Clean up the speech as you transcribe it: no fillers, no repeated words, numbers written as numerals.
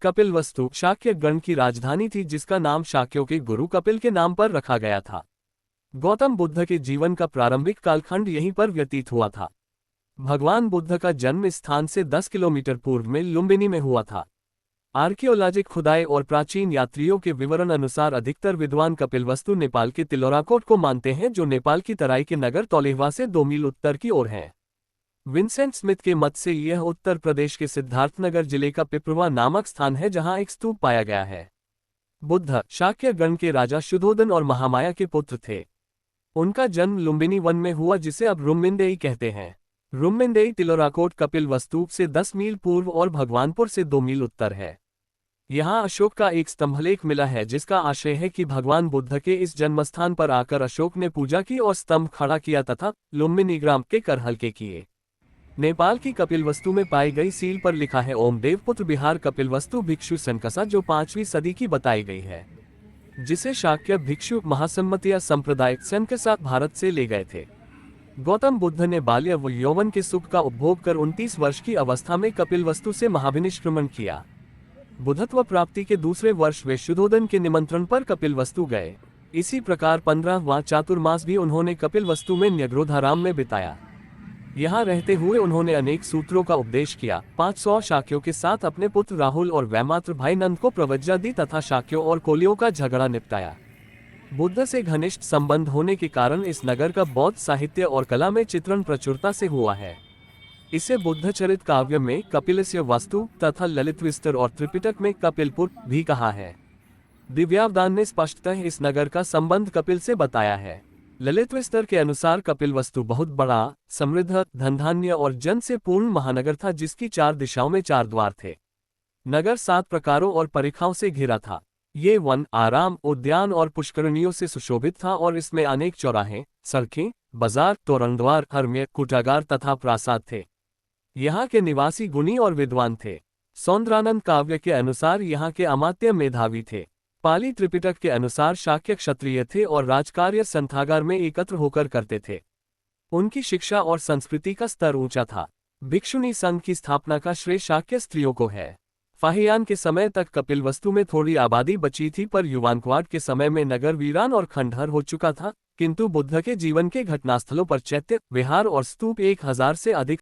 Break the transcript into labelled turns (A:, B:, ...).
A: कपिलवस्तु शाक्य गण की राजधानी थी जिसका नाम शाक्यों के गुरु कपिल के नाम पर रखा गया था। गौतम बुद्ध के जीवन का प्रारंभिक कालखंड यहीं पर व्यतीत हुआ था। भगवान बुद्ध का जन्म इस स्थान से 10 किलोमीटर पूर्व में लुम्बिनी में हुआ था। आर्कियोलॉजिक खुदाई और प्राचीन यात्रियों के विवरण अनुसार अधिकतर विद्वान कपिलवस्तु नेपाल के तिलोराकोट को मानते हैं, जो नेपाल की तराई के नगर तौलेहवा से 2 मील उत्तर की ओर है। विंसेंट स्मिथ के मत से यह उत्तर प्रदेश के सिद्धार्थनगर जिले का पिपरवा नामक स्थान है, जहां एक स्तूप पाया गया है। बुद्ध शाक्य गण के राजा शुद्धोदन और महामाया के पुत्र थे। उनका जन्म लुम्बिनी वन में हुआ, जिसे अब रुम्मिन्देई कहते हैं। रुम्मिन्देई तिलोराकोट कपिलवस्तु से 10 मील पूर्व और भगवानपुर से 2 मील उत्तर है। यहाँ अशोक का एक स्तंभलेख मिला है, जिसका आशय है कि भगवान बुद्ध के इस जन्मस्थान पर आकर अशोक ने पूजा की और स्तंभ खड़ा किया तथा लुम्बिनी ग्राम के कर हल्के किए। नेपाल की कपिलवस्तु में पाई गई सील पर लिखा है ओम देवपुत्र बिहार कपिलवस्तु भिक्षु सनकसा, जो 5वीं सदी की बताई गई है, जिसे शाक्य भिक्षु महासम्मतिया संप्रदाय सनकसा भारत से ले गए थे। गौतम बुद्ध ने बाल्य व यौवन के सुख का उपभोग कर 29 वर्ष की अवस्था में कपिलवस्तु से महाभिनिष्क्रमण किया। बुद्धत्व प्राप्ति के दूसरे वर्ष वे शुद्धोदन के निमंत्रण पर कपिलवस्तु गए। इसी प्रकार 15वां चातुर्मास भी उन्होंने कपिलवस्तु में न्यग्रोधाराम में बिताया। यहाँ रहते हुए उन्होंने अनेक सूत्रों का उपदेश किया। 500 शाक्यों के साथ अपने पुत्र राहुल और वैमात्र भाई नंद को प्रवज्जा दी तथा शाक्यों और कोलियों का झगड़ा निपटाया। बुद्ध से घनिष्ठ संबंध होने के कारण इस नगर का बौद्ध साहित्य और कला में चित्रण प्रचुरता से हुआ है। इसे बुद्धचरित काव्य में कपिलस्य वास्तु तथा ललित विस्तर और त्रिपिटक में कपिलपुर भी कहा है। दिव्यावदान ने स्पष्टतः इस नगर का संबंध कपिल से बताया है। ललित विस्तर के अनुसार कपिलवस्तु बहुत बड़ा, समृद्ध, धनधान्य और जन से पूर्ण महानगर था, जिसकी 4 दिशाओं में 4 द्वार थे। नगर 7 प्रकारों और परिखाओं से घिरा था। ये वन, आराम, उद्यान और पुष्करणियों से सुशोभित था और इसमें अनेक चौराहे, सड़कें, बाजार, तोरणद्वार, हर्म्य, कुटागार तथा प्रासाद थे। यहाँ के निवासी गुणी और विद्वान थे। सौंदरानंद काव्य के अनुसार यहाँ के अमात्य मेधावी थे। पाली त्रिपिटक के अनुसार शाक्य क्षत्रिय थे और राजकार्य संथागार में एकत्र होकर करते थे। उनकी शिक्षा और संस्कृति का स्तर ऊंचा था। भिक्षुणी संघ की स्थापना का श्रेय शाक्य स्त्रियों को है। फाहियान के समय तक कपिलवस्तु में थोड़ी आबादी बची थी, पर युवानक्वाड के समय में नगर वीरान और खंडहर हो चुका था, किंतु बुद्ध के जीवन के घटनास्थलों पर चैत्य, विहार और स्तूप 1000 से अधिक